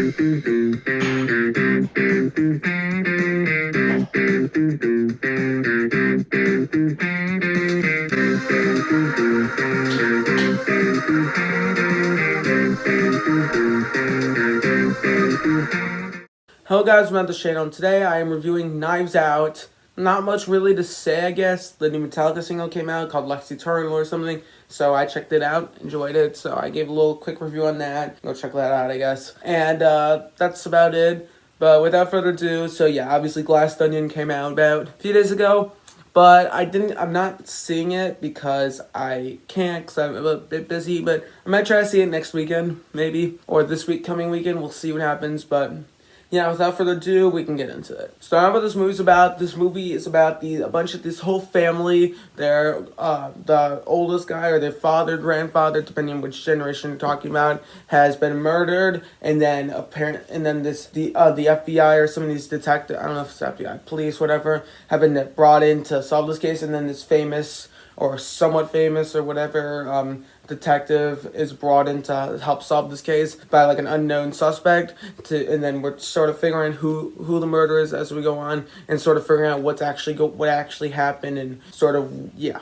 Hello guys, I'm at the channel, and today I am reviewing Knives Out. Not much really to say, I guess. The new Metallica single came out called Lex Eternal or something, so I checked it out, enjoyed it, so I gave a little quick review on that. Go check that out, I guess. And that's about it. But without further ado, so yeah, obviously Glass Onion came out about a few days ago. But I'm not seeing it because I can't, because I'm a bit busy. But I might try to see it next weekend, maybe. Or coming weekend, we'll see what happens. But yeah, without further ado, we can get into it. Starting off what this movie is about this whole family. They're the oldest guy, or their father, grandfather, depending on which generation you're talking about, has been murdered, and then the FBI or some of these detectives, I don't know if it's FBI, police, whatever, have been brought in to solve this case, and then this famous or somewhat famous or whatever detective is brought in to help solve this case by like an unknown suspect, and then we're sort of figuring who the murderer is as we go on, and sort of figuring out what actually happened, and sort of, yeah,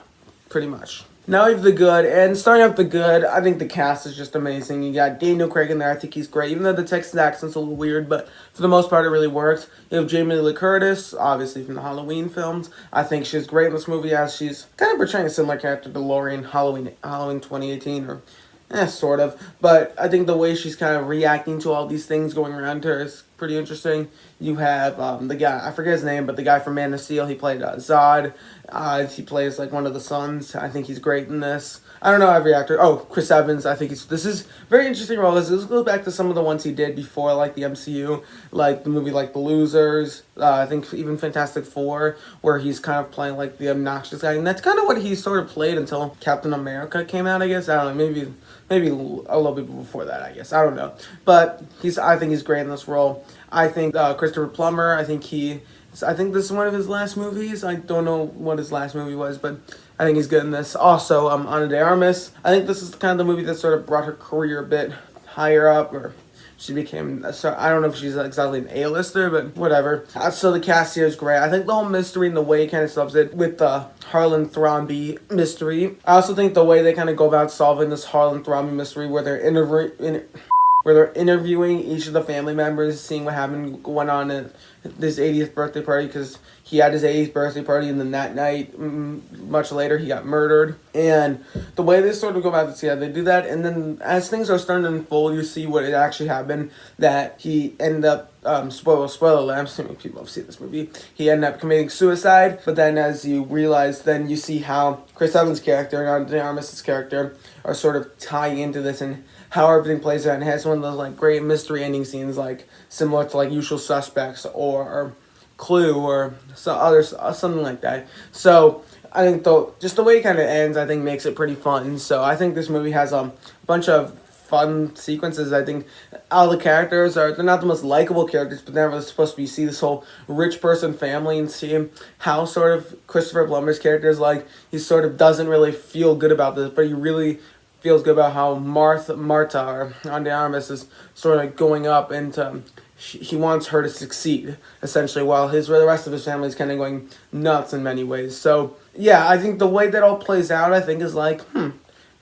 pretty much. Now we have the good, and starting off the good, I think the cast is just amazing. You got Daniel Craig in there, I think he's great, even though the Texas accent's a little weird, but for the most part it really works. You have Jamie Lee Curtis, obviously from the Halloween films. I think she's great in this movie, as she's kind of portraying a similar character to Laurie in Halloween 2018, or sort of. But I think the way she's kind of reacting to all these things going around her is pretty interesting. You have the guy, I forget his name, but the guy from Man of Steel, he played Zod. He plays like one of the sons. I think he's great in this. I don't know every actor. Oh, Chris Evans. I think this is very interesting role. This goes back to some of the ones he did before, like the MCU, like the movie like The Losers. I think even Fantastic Four, where he's kind of playing like the obnoxious guy, and that's kind of what he sort of played until Captain America came out, I guess. I don't know, maybe a little bit before that, I guess. I don't know. But I think he's great in this role. I think Christopher Plummer, I think this is one of his last movies. I don't know what his last movie was, but I think he's good in this. Also, Ana de Armas. I think this is kind of the movie that sort of brought her career a bit higher up, or she became, so I don't know if she's exactly an A-lister, but whatever. So the cast here is great. I think the whole mystery and the way he kind of solves it with the Harlan Thrombey mystery. I also think the way they kind of go about solving this Harlan Thrombey mystery, where they're interviewing each of the family members, seeing what happened going on at this 80th birthday party, because he had his 80th birthday party, and then that night, much later, he got murdered. And the way they sort of go about this, yeah, they do that, and then as things are starting to unfold, you see what it actually happened, that he ended up, spoiler alert, I'm assuming people have seen this movie, he ended up committing suicide. But then as you realize, then you see how Chris Evans' character and Ana de Armas' character are sort of tying into this, and how everything plays out, and it has one of those like great mystery ending scenes, like similar to like Usual Suspects or Clue or something like that. So I think just the way it kind of ends, I think makes it pretty fun. So I think this movie has a bunch of fun sequences. I think all the characters they're not the most likable characters, but they're really supposed to be, see this whole rich person family, and see how sort of Christopher Plummer's character is like, he sort of doesn't really feel good about this, but he really feels good about how Marta, or Ana de Armas, is sort of going up, and he wants her to succeed, essentially, while the rest of his family is kind of going nuts in many ways. So, yeah, I think the way that all plays out, I think, is like, kind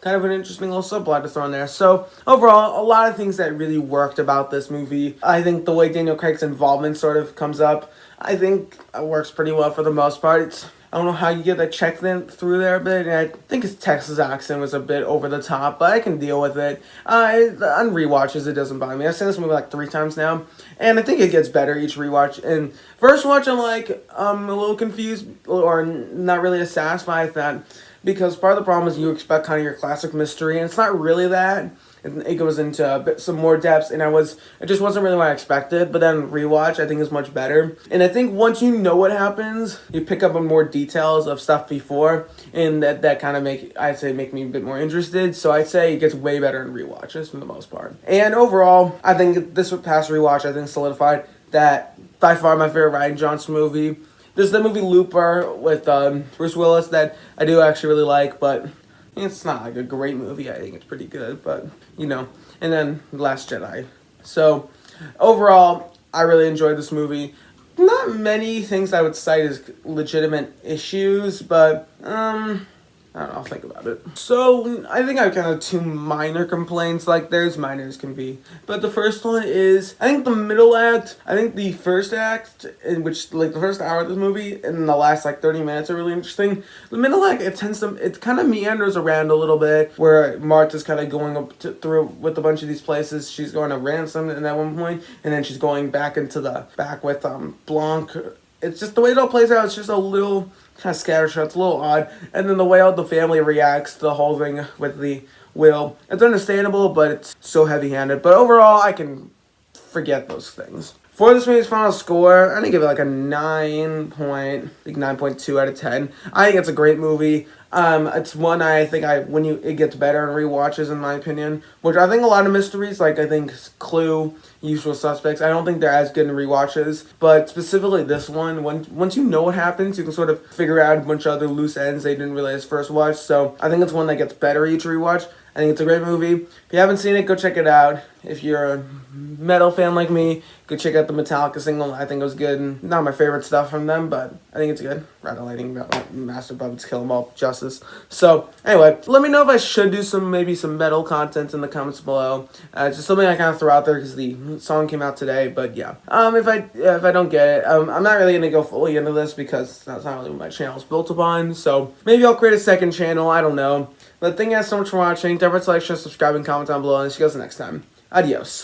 of an interesting little subplot to throw in there. So, overall, a lot of things that really worked about this movie. I think the way Daniel Craig's involvement sort of comes up, I think it works pretty well for the most part. I don't know how you get that check through there a bit, and I think his Texas accent was a bit over the top, but I can deal with it. On rewatches, it doesn't bother me. I've seen this movie like 3 times now, and I think it gets better each rewatch. And first watch, I'm like, I'm a little confused, or not really as satisfied with that, because part of the problem is you expect kind of your classic mystery, and it's not really that. It goes into some more depths, and it just wasn't really what I expected. But then rewatch, I think, is much better. And I think once you know what happens, you pick up on more details of stuff before, and that kind of make me a bit more interested. So I'd say it gets way better in rewatches for the most part. And overall, I think this past rewatch, I think, solidified that by far my favorite Rian Johnson movie. There's the movie Looper with Bruce Willis that I do actually really like, but it's not like a great movie. I think it's pretty good, but, and then Last Jedi. So overall, I really enjoyed this movie. Not many things I would cite as legitimate issues, but I don't know, I'll think about it. So, I think I have kind of two minor complaints, like there's minor as can be. But the first one is, I think the middle act, I think the first act, in which, like, the first hour of this movie, and the last, like, 30 minutes are really interesting. The middle act, it kind of meanders around a little bit, where Martha's kind of going through with a bunch of these places. She's going to Ransom at that one point, and then she's going back with, Blanc. It's just the way it all plays out, it's just a little kind of scattershot. It's a little odd. And then the way all the family reacts to the whole thing with the will, it's understandable, but it's so heavy-handed. But overall, I can forget those things. For this movie's final score, I'm gonna give it like a 9.2 out of 10. I think it's a great movie. It's one I think it gets better in rewatches, in my opinion. Which I think a lot of mysteries, like I think Clue, Usual Suspects, I don't think they're as good in rewatches. But specifically this one, once you know what happens, you can sort of figure out a bunch of other loose ends they didn't realize first watch. So I think it's one that gets better each rewatch. I think it's a great movie. If you haven't seen it, go check it out. If you're a metal fan like me, go check out the Metallica single. I think it was good. Not my favorite stuff from them, but I think it's good. Rattle Lightning, Master Puppets, Kill 'Em All, Justice. So, anyway, let me know if I should do maybe some metal content in the comments below. It's just something I kind of throw out there because the song came out today, but yeah. If I don't get it, I'm not really going to go fully into this because that's not really what my channel is built upon. So, maybe I'll create a second channel. I don't know. But thank you guys so much for watching. Don't forget to like, share, subscribe, and comment down below. And see you guys next time. Adios.